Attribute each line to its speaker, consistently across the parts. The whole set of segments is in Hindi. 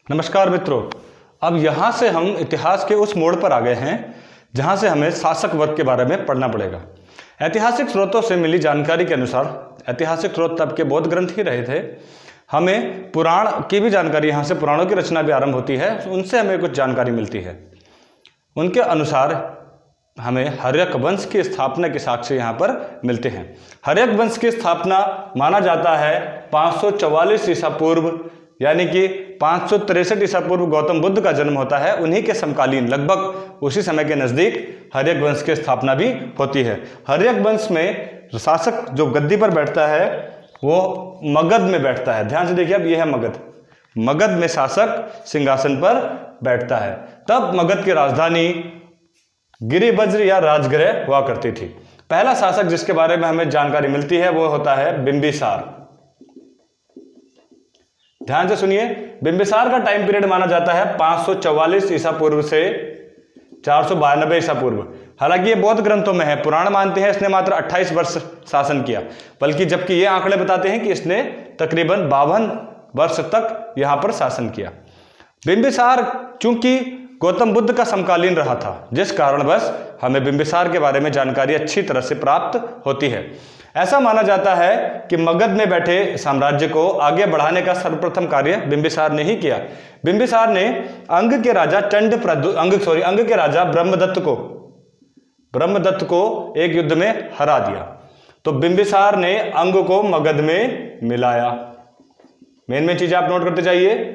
Speaker 1: नमस्कार मित्रों, अब यहाँ से हम इतिहास के उस मोड़ पर आ गए हैं जहाँ से हमें शासक वर्ग के बारे में पढ़ना पड़ेगा। ऐतिहासिक स्रोतों से मिली जानकारी के अनुसार, ऐतिहासिक स्रोत तब के बौद्ध ग्रंथ ही रहे थे, हमें पुराण की भी जानकारी, यहाँ से पुराणों की रचना भी आरंभ होती है, उनसे हमें कुछ जानकारी मिलती है। उनके अनुसार हमें हर्यक वंश की स्थापना के साक्ष्य यहाँ पर मिलते हैं। हर्यक वंश की स्थापना माना जाता है 544 ईसा पूर्व, यानी कि 563 ईसा पूर्व गौतम बुद्ध का जन्म होता है। उन्हीं के समकालीन लगभग उसी समय के नज़दीक हर्यक वंश की स्थापना भी होती है। हर्यक वंश में शासक जो गद्दी पर बैठता है वो मगध में बैठता है। ध्यान से देखिए, अब यह है मगध। मगध में शासक सिंहासन पर बैठता है। तब मगध की राजधानी गिरिवज्र या राजगृह हुआ करती थी। पहला शासक जिसके बारे में हमें जानकारी मिलती है वो होता है बिंबिसार। ध्यान से सुनिए, बिंबिसार का टाइम पीरियड माना जाता है 544 ईसा पूर्व से 492 ईसा पूर्व। हालांकि ये बौद्ध ग्रंथों में है, पुराण मानते हैं इसने मात्र 28 वर्ष शासन किया, बल्कि जबकि ये आंकड़े बताते हैं कि इसने तकरीबन 52 वर्ष तक यहां पर शासन किया। बिंबिसार चूंकि गौतम बुद्ध का समकालीन रहा था, जिस कारणवश हमें बिंबिसार के बारे में जानकारी अच्छी तरह से प्राप्त होती है। ऐसा माना जाता है कि मगध में बैठे साम्राज्य को आगे बढ़ाने का सर्वप्रथम कार्य बिंबिसार ने ही किया। बिंबिसार ने अंग के राजा ब्रह्मदत्त को एक युद्ध में हरा दिया। तो बिंबिसार ने अंग को मगध में मिलाया। मेन चीज आप नोट करते जाइए।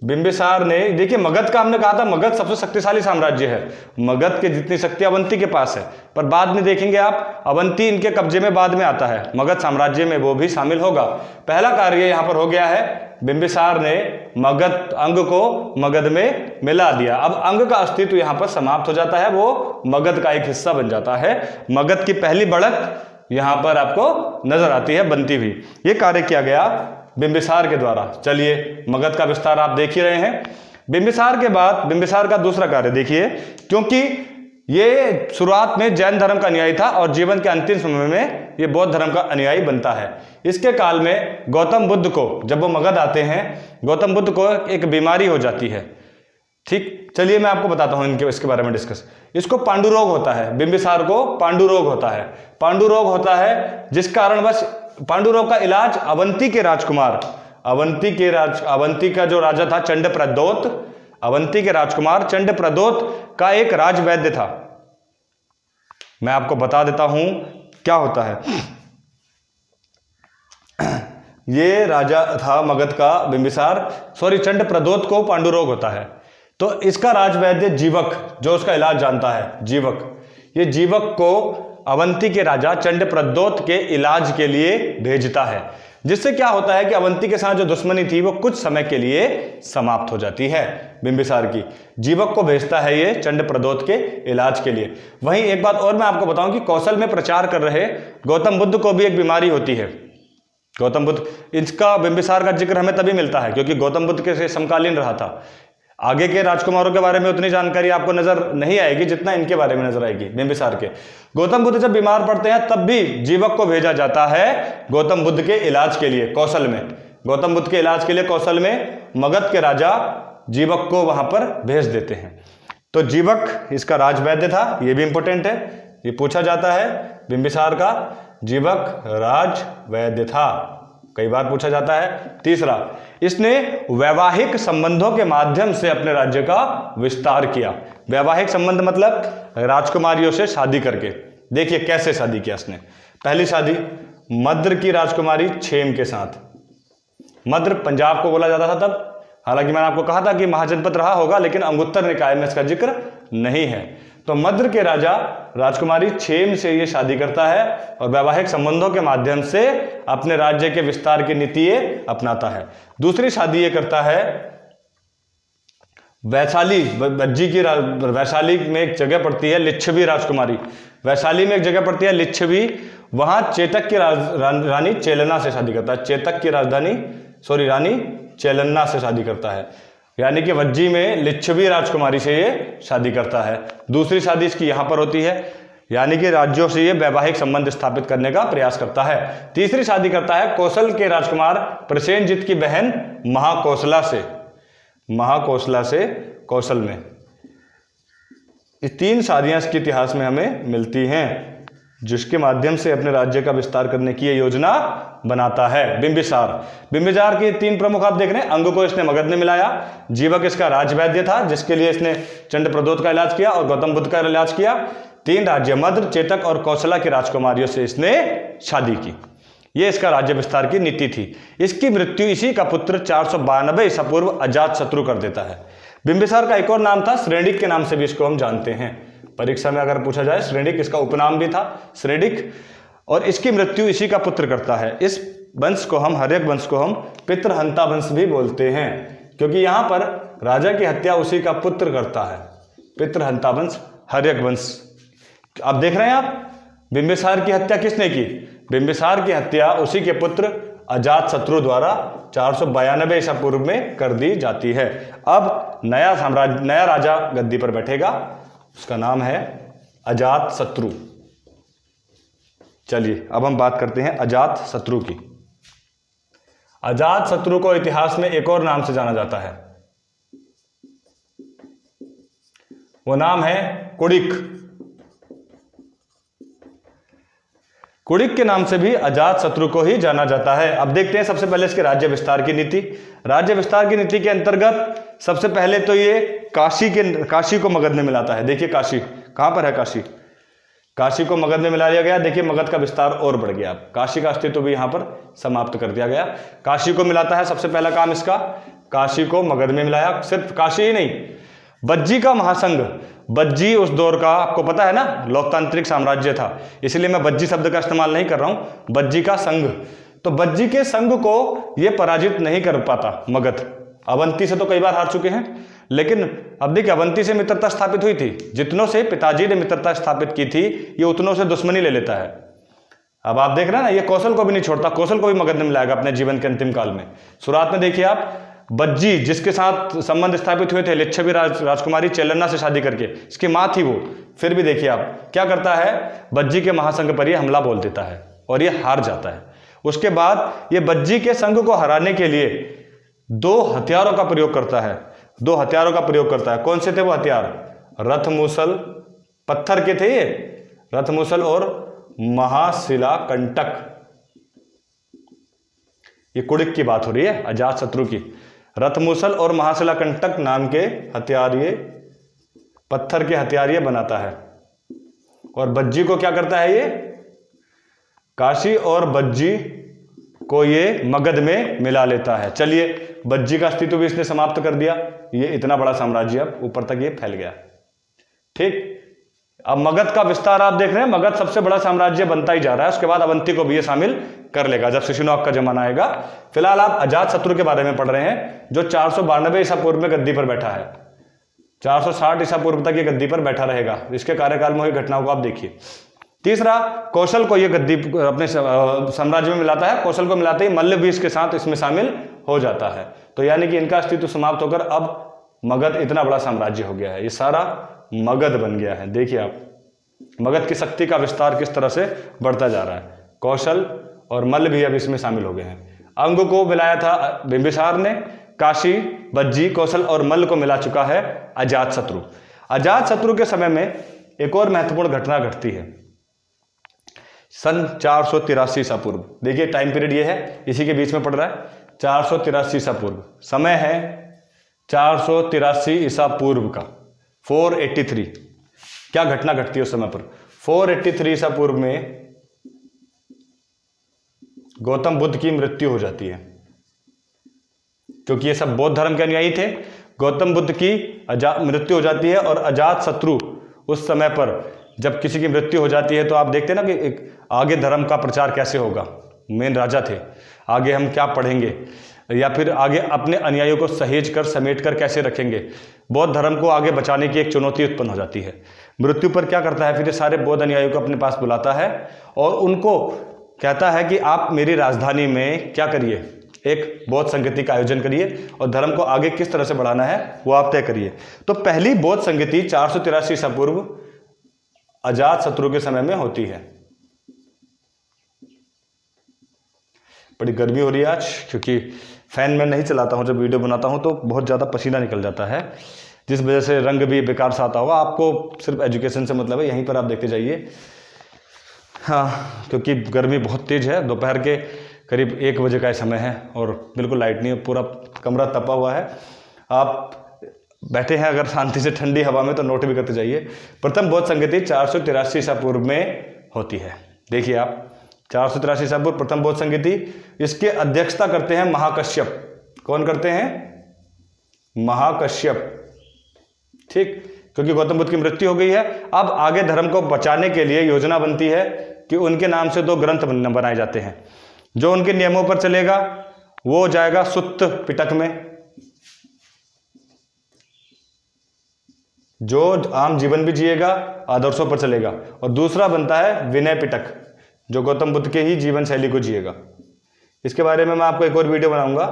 Speaker 1: बिंबिसार ने, देखिए मगध का हमने कहा था मगध सबसे शक्तिशाली साम्राज्य है, मगध के जितनी शक्ति अवंती के पास है, पर बाद में देखेंगे आप अवंती इनके कब्जे में बाद में आता है, मगध साम्राज्य में वो भी शामिल होगा। पहला कार्य यहाँ पर हो गया है, बिंबिसार ने मगध अंग को मगध में मिला दिया। अब अंग का अस्तित्व यहाँ पर समाप्त हो जाता है, वो मगध का एक हिस्सा बन जाता है। मगध की पहली बढ़त यहाँ पर आपको नजर आती है बनती हुई। ये कार्य किया गया बिंबिसार के द्वारा। चलिए, मगध का विस्तार आप देख ही रहे हैं। बिंबिसार के बाद बिंबिसार का दूसरा कार्य देखिए, क्योंकि ये शुरुआत में जैन धर्म का अनुयायी था और जीवन के अंतिम समय में ये बौद्ध धर्म का अनुयायी बनता है। इसके काल में गौतम बुद्ध को, जब वो मगध आते हैं, गौतम बुद्ध को एक बीमारी हो जाती है। ठीक, चलिए मैं आपको बताता हूं इसके बारे में डिस्कस। इसको पांडुरोग होता है, बिंबिसार को पांडुरोग होता है। पांडुरोग होता है जिस कारणवश पांडुरोग का इलाज अवंती के राजकुमार, अवंती का जो राजा था चंडप्रद्योत, अवंती के राजकुमार चंडप्रद्योत का एक राजवैद्य था। मैं आपको बता देता हूं क्या होता है। ये राजा था मगध का चंडप्रद्योत को पांडुरोग होता है। तो इसका राजवैद्य जीवक, जो उसका इलाज जानता है, जीवक, ये जीवक को अवंती के राजा चंडप्रद्योत के इलाज के लिए भेजता है, जिससे क्या होता है कि अवंती के साथ जो दुश्मनी थी वो कुछ समय के लिए समाप्त हो जाती है। बिंबिसार की जीवक को भेजता है ये चंडप्रद्योत के इलाज के लिए। वहीं एक बात और मैं आपको बताऊं कि कौशल में प्रचार कर रहे गौतम बुद्ध को भी एक बीमारी होती है। गौतम बुद्ध, इसका बिंबिसार का जिक्र हमें तभी मिलता है क्योंकि गौतम बुद्ध के समकालीन रहा था। आगे के राजकुमारों के बारे में उतनी जानकारी आपको नजर नहीं आएगी जितना इनके बारे में नजर आएगी बिंबिसार के। गौतम बुद्ध जब बीमार पड़ते हैं तब भी जीवक को भेजा जाता है गौतम बुद्ध के इलाज के लिए कौशल में। गौतम बुद्ध के इलाज के लिए कौशल में मगध के राजा जीवक को वहां पर भेज देते हैं। तो जीवक इसका राजवैद्य था, यह भी इंपॉर्टेंट है, ये पूछा जाता है। बिंबिसार का जीवक राजवैद्य था, कई बार पूछा जाता है। तीसरा, इसने वैवाहिक संबंधों के माध्यम से अपने राज्य का विस्तार किया। वैवाहिक संबंध मतलब राजकुमारियों से शादी करके। देखिए कैसे शादी किया इसने। पहली शादी मद्र की राजकुमारी क्षेम के साथ। मद्र पंजाब को बोला जाता था तब, हालांकि मैंने आपको कहा था कि महाजनपद रहा होगा, लेकिन अंगुत्तर निकाय में इसका जिक्र नहीं है। तो मद्र के राजा राजकुमारी क्षेम से ये शादी करता है और वैवाहिक संबंधों के माध्यम से अपने राज्य के विस्तार की नीति अपनाता है। दूसरी शादी ये करता है वैशाली, वैशाली में एक जगह पड़ती है लिच्छवी राजकुमारी। वैशाली में एक जगह पड़ती है लिच्छवी, वहां चेतक की रानी चेलना से शादी करता है। चेतक की रानी चेलन्ना से शादी करता है, यानी कि वज्जी में लिच्छवी राजकुमारी से ये शादी करता है। दूसरी शादी इसकी यहां पर होती है, यानी कि राज्यों से ये वैवाहिक संबंध स्थापित करने का प्रयास करता है। तीसरी शादी करता है कौशल के राजकुमार प्रसेनजित की बहन महाकौशला से। महाकोसला से कौशल में। ये 3 शादियां इसके इतिहास में हमें मिलती हैं, जिसके माध्यम से अपने राज्य का विस्तार करने की ये योजना बनाता है बिंबिसार। बिंबिसार के 3 प्रमुख आप देख रहे हैं। अंग को इसने मगध में मिलाया, जीवक इसका राजवैद्य था जिसके लिए इसने चंड प्रद्योत का इलाज किया और गौतम बुद्ध का इलाज किया। 3 राज्य मद्र, चेतक और कौशला की राजकुमारियों से इसने शादी की। ये इसका राज्य विस्तार की नीति थी। इसकी मृत्यु इसी का पुत्र 492 ईसा पूर्व अजात शत्रु कर देता है। बिंबिसार का एक और नाम था श्रेणिक के नाम से भी इसको हम जानते हैं। परीक्षा में अगर पूछा जाए श्रेणिक, इसका उपनाम भी था श्रेणिक, और इसकी मृत्यु इसी का पुत्र करता है। इस वंश को हम, हर्यक वंश को हम पितृहंता वंश भी बोलते हैं, क्योंकि यहां पर राजा की हत्या उसी का पुत्र करता है। पितृहंता वंश, हर्यक वंश। अब देख रहे हैं आप, बिंबिसार की हत्या किसने की? बिंबिसार की हत्या उसी के पुत्र अजात शत्रु द्वारा 492 ईसा पूर्व में कर दी जाती है। अब नया राजा गद्दी पर बैठेगा, उसका नाम है अजात शत्रु। चलिए अब हम बात करते हैं अजात शत्रु की। अजात शत्रु को इतिहास में एक और नाम से जाना जाता है, वो नाम है कुड़िक। कुड़िक के नाम से भी अजात शत्रु को ही जाना जाता है। अब देखते हैं सबसे पहले इसके राज्य विस्तार की नीति। राज्य विस्तार की नीति के अंतर्गत सबसे पहले तो ये काशी को मगध में मिलाता है। देखिए काशी कहां पर है, काशी को मगध में मिला दिया गया। देखिए मगध का विस्तार और बढ़ गया, काशी का अस्तित्व भी यहां पर समाप्त कर दिया गया। काशी को मिलाता है, सबसे पहला काम इसका, काशी को मगध में मिलाया। सिर्फ काशी ही नहीं, बज्जी का महासंघ, बज्जी उस दौर का आपको पता है ना, लोकतांत्रिक साम्राज्य था, इसलिए मैं बज्जी शब्द का इस्तेमाल नहीं कर रहा हूं, बज्जी का संघ। तो बज्जी के संघ को यह पराजित नहीं कर पाता मगध। अवंती से तो कई बार हार चुके हैं, लेकिन अब देखिए अवंती से मित्रता स्थापित हुई थी, जितनों से पिताजी ने मित्रता स्थापित की थी ये उतनों से दुश्मनी ले लेता है। अब आप देख रहे हैं ना, ये कौशल को भी नहीं छोड़ता, कौशल को भी मगध में मिलाएगा अपने जीवन के अंतिम काल में। शुरुआत में देखिए आप, बज्जी जिसके साथ संबंध स्थापित हुए थे लिच्छवी राजकुमारी चेलन्ना से शादी करके, इसकी मां थी वो, फिर भी देखिए आप क्या करता है, बज्जी के महासंघ पर ये हमला बोल देता है और ये हार जाता है। उसके बाद ये बज्जी के संघ को हराने के लिए 2 हथियारों का प्रयोग करता है, 2 हथियारों का प्रयोग करता है। कौन से थे वो हथियार? रथ मूसल, पत्थर के थे ये, रथ मूसल और महाशिला कंटक। ये कुड़िक की बात हो रही है, अजात शत्रु की। रथ मूसल और महाशिला कंटक नाम के हथियार, ये पत्थर के हथियार ये बनाता है। और बज्जी को क्या करता है, ये काशी और बज्जी को ये मगध में मिला लेता है। चलिए बज्जी का अस्तित्व भी इसने समाप्त कर दिया। ये इतना बड़ा साम्राज्य अब ऊपर तक ये फैल गया। ठीक, अब मगध का विस्तार आप देख रहे हैं, मगध सबसे बड़ा साम्राज्य बनता ही जा रहा है। उसके बाद अवंती को भी ये शामिल कर लेगा जब शिशुनाग का जमाना आएगा। फिलहाल आप अजात शत्रु के बारे में पढ़ रहे हैं, जो 492 ईसा पूर्व में गद्दी पर बैठा है। 460 ईसा पूर्व तक ये गद्दी पर बैठा रहेगा। इसके कार्यकाल में हुई घटनाओं को आप देखिए। तीसरा, कौशल को ये गद्दी अपने साम्राज्य में मिलाता है। कौशल को मिलाते ही मल्ल भी इसके साथ इसमें शामिल हो जाता है। तो यानी कि इनका अस्तित्व समाप्त होकर अब मगध इतना बड़ा साम्राज्य हो गया है, ये सारा मगध बन गया है। देखिए आप मगध की शक्ति का विस्तार किस तरह से बढ़ता जा रहा है। कौशल और मल्ल भी अब इसमें शामिल हो गए हैं। अंग को मिलाया था बिंबिसार ने, काशी, बज्जी, कौशल और मल्ल को मिला चुका है अजात शत्रु। अजात शत्रु के समय में एक और महत्वपूर्ण घटना घटती है, सन 483 ईसा पूर्व। देखिए टाइम पीरियड ये है, इसी के बीच में पड़ रहा है, 483 ईसा पूर्व। समय है 483 ईसा पूर्व का, 483। क्या घटना घटती है उस समय पर? 483 ईसा पूर्व में गौतम बुद्ध की मृत्यु हो जाती है, क्योंकि ये सब बौद्ध धर्म के अनुयायी थे। गौतम बुद्ध की मृत्यु हो जाती है और अजात शत्रु उस समय पर जब किसी की मृत्यु हो जाती है तो आप देखते हैं ना कि एक आगे धर्म का प्रचार कैसे होगा। मेन राजा थे, आगे हम क्या पढ़ेंगे या फिर आगे अपने अनुयायियों को सहेज कर समेट कर कैसे रखेंगे। बौद्ध धर्म को आगे बचाने की एक चुनौती उत्पन्न हो जाती है। मृत्यु पर क्या करता है फिर ये सारे बौद्ध अनुयायियों को अपने पास बुलाता है और उनको कहता है कि आप मेरी राजधानी में क्या करिए, एक बौद्ध संगति का आयोजन करिए और धर्म को आगे किस तरह से बढ़ाना है वो आप तय करिए। तो पहली बौद्ध संगति 483 ईसा पूर्व अजात शत्रु के समय में होती है। बड़ी गर्मी हो रही है आज, क्योंकि फ़ैन में नहीं चलाता हूँ, जब वीडियो बनाता हूँ तो बहुत ज़्यादा पसीना निकल जाता है, जिस वजह से रंग भी बेकार सा आता होगा। आपको सिर्फ एजुकेशन से मतलब है, यहीं पर आप देखते जाइए। हाँ, क्योंकि गर्मी बहुत तेज़ है, दोपहर के करीब 1 बजे का समय है और बिल्कुल लाइट नहीं है, पूरा कमरा तपा हुआ है। आप बैठे हैं अगर शांति से ठंडी हवा में तो नोट भी करते जाइए। प्रथम बौद्ध संगति 483 ईसा पूर्व में होती है। देखिए आप, 483 ईसा पूर्व प्रथम बौद्ध संगति, इसके अध्यक्षता करते हैं महाकश्यप। कौन करते हैं? महाकश्यप, ठीक, क्योंकि गौतम बुद्ध की मृत्यु हो गई है। अब आगे धर्म को बचाने के लिए योजना बनती है कि उनके नाम से 2 ग्रंथ बनाए जाते हैं। जो उनके नियमों पर चलेगा वो जाएगा सुत्त पिटक में, जो आम जीवन भी जिएगा आदर्शों पर चलेगा, और दूसरा बनता है विनय पिटक, जो गौतम बुद्ध के ही जीवन शैली को जिएगा। इसके बारे में मैं आपको एक और वीडियो बनाऊंगा।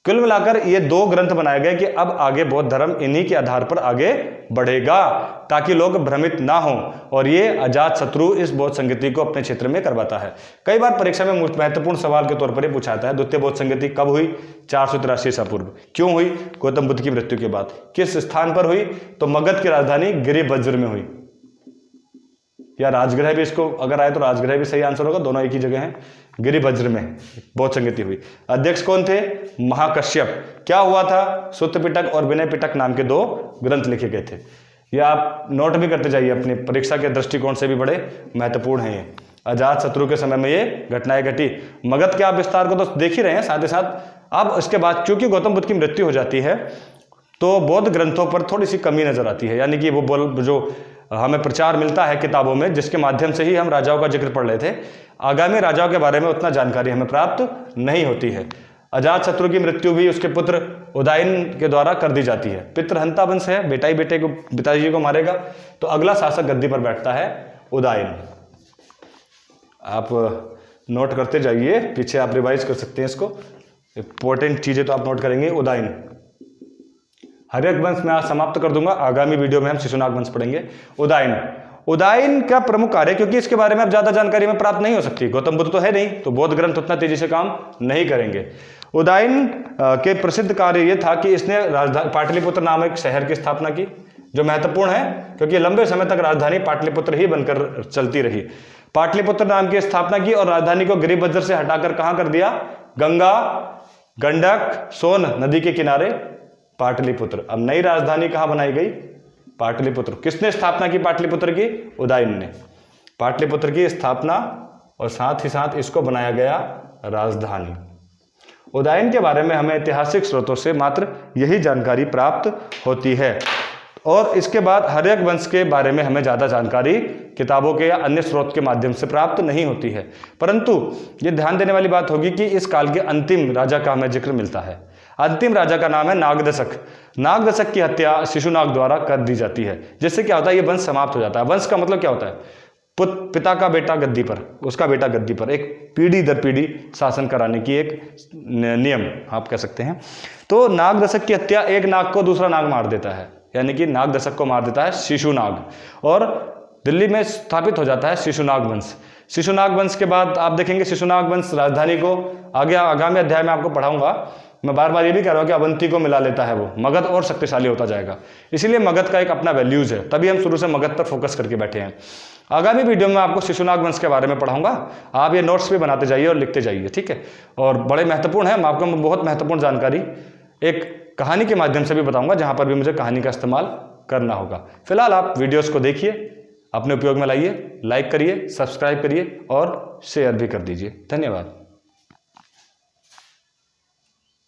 Speaker 1: कुल मिलाकर ये 2 ग्रंथ बनाए गए कि अब आगे बौद्ध धर्म इन्हीं के आधार पर आगे बढ़ेगा, ताकि लोग भ्रमित ना हो। और ये अजात शत्रु इस बौद्ध संगति को अपने क्षेत्र में करवाता है। कई बार परीक्षा में महत्वपूर्ण सवाल के तौर पर ये पूछा जाता है, द्वितीय बौद्ध संगति कब हुई? 483 ईसा पूर्व। क्यों हुई? गौतम बुद्ध की मृत्यु के बाद। किस स्थान पर हुई? तो मगध की राजधानी गिरिबज्र में हुई, या राजगृह भी इसको अगर आए तो राजगृह भी सही आंसर होगा, दोनों एक ही जगह हैं। गिरिबज्र में बौद्ध संगति हुई। अध्यक्ष कौन थे? महाकश्यप। क्या हुआ था? सुत्त पिटक और विनय पिटक नाम के 2 ग्रंथ लिखे गए थे। ये आप नोट भी करते जाइए, अपनी परीक्षा के दृष्टिकोण से भी बड़े महत्वपूर्ण हैं ये। अजात शत्रु के समय में ये घटनाएं घटी। मगध के आप विस्तार को तो देख ही रहे हैं, साथ ही साथ अब इसके बाद चूंकि गौतम बुद्ध की मृत्यु हो जाती है तो बौद्ध ग्रंथों पर थोड़ी सी कमी नजर आती है। यानी कि वो जो हमें प्रचार मिलता है किताबों में, जिसके माध्यम से ही हम राजाओं का जिक्र पढ़ रहे थे, आगामी राजाओं के बारे में उतना जानकारी हमें प्राप्त नहीं होती है। अजात शत्रु की मृत्यु भी उसके पुत्र उदयन के द्वारा कर दी जाती है। पितृहंता वंश है, बेटा ही बेटे को, पिताजी को मारेगा, तो अगला शासक गद्दी पर बैठता है उदयन। आप नोट करते जाइए, पीछे आप रिवाइज कर सकते हैं इसको, इंपॉर्टेंट चीजें तो आप नोट करेंगे। उदयन। हर्यक वंश में आज समाप्त कर दूंगा, आगामी वीडियो में हम शिशुनाग वंश पढ़ेंगे। उदयन। उदयन का प्रमुख कार्य, क्योंकि इसके बारे में अब ज्यादा जानकारी में प्राप्त नहीं हो सकती, गौतम बुद्ध तो है नहीं, तो बौद्ध ग्रंथ उतना तेजी से काम नहीं करेंगे। उदयन के प्रसिद्ध कार्य यह था कि इसने राजधानी पाटलिपुत्र नामक शहर की स्थापना की, जो महत्वपूर्ण है क्योंकि लंबे समय तक राजधानी पाटलिपुत्र ही बनकर चलती रही। पाटलिपुत्र नाम की स्थापना की और राजधानी को गिरिबज्र से हटाकर कहां कर दिया? गंगा, गंडक, सोन नदी के किनारे पाटलिपुत्र। अब नई राजधानी कहां बनाई गई? पाटलिपुत्र। किसने स्थापना की पाटलिपुत्र की? उदयन ने पाटलिपुत्र की स्थापना, और साथ ही साथ इसको बनाया गया राजधानी। उदयन के बारे में हमें ऐतिहासिक स्रोतों से मात्र यही जानकारी प्राप्त होती है, और इसके बाद हर्यक वंश के बारे में हमें ज़्यादा जानकारी किताबों के या अन्य स्रोत के माध्यम से प्राप्त नहीं होती है। परंतु ये ध्यान देने वाली बात होगी कि इस काल के अंतिम राजा का हमें जिक्र मिलता है। अंतिम राजा का नाम है नागदशक। नागदशक की हत्या शिशुनाग द्वारा कर दी जाती है, जिससे क्या होता है? ये वंश समाप्त हो जाता है। वंश का मतलब क्या होता है? पिता का बेटा गद्दी पर, उसका बेटा गद्दी पर, एक पीढ़ी दर पीढ़ी शासन कराने की एक नियम आप कह सकते हैं। तो नागदशक की हत्या, एक नाग को दूसरा नाग मार देता है, यानी कि नागदशक को मार देता है शिशुनाग, और दिल्ली में स्थापित हो जाता है शिशुनाग वंश। शिशुनाग वंश के बाद आप देखेंगे शिशुनाग वंश राजधानी को आगे आगामी अध्याय में आपको पढ़ाऊंगा। मैं बार बार ये भी कह रहा हूँ कि अवंती को मिला लेता है वो, मगध और शक्तिशाली होता जाएगा। इसीलिए मगध का एक अपना वैल्यूज है, तभी हम शुरू से मगध पर फोकस करके बैठे हैं। आगामी वीडियो में आपको शिशुनाग वंश के बारे में पढ़ाऊंगा, आप ये नोट्स भी बनाते जाइए और लिखते जाइए, ठीक है। और बड़े महत्वपूर्ण है, मैं आपको बहुत महत्वपूर्ण जानकारी एक कहानी के माध्यम से भी बताऊंगा, जहां पर भी मुझे कहानी का इस्तेमाल करना होगा। फिलहाल आप वीडियोस को देखिए, अपने उपयोग में लाइए, लाइक करिए, सब्सक्राइब करिए और शेयर भी कर दीजिए। धन्यवाद।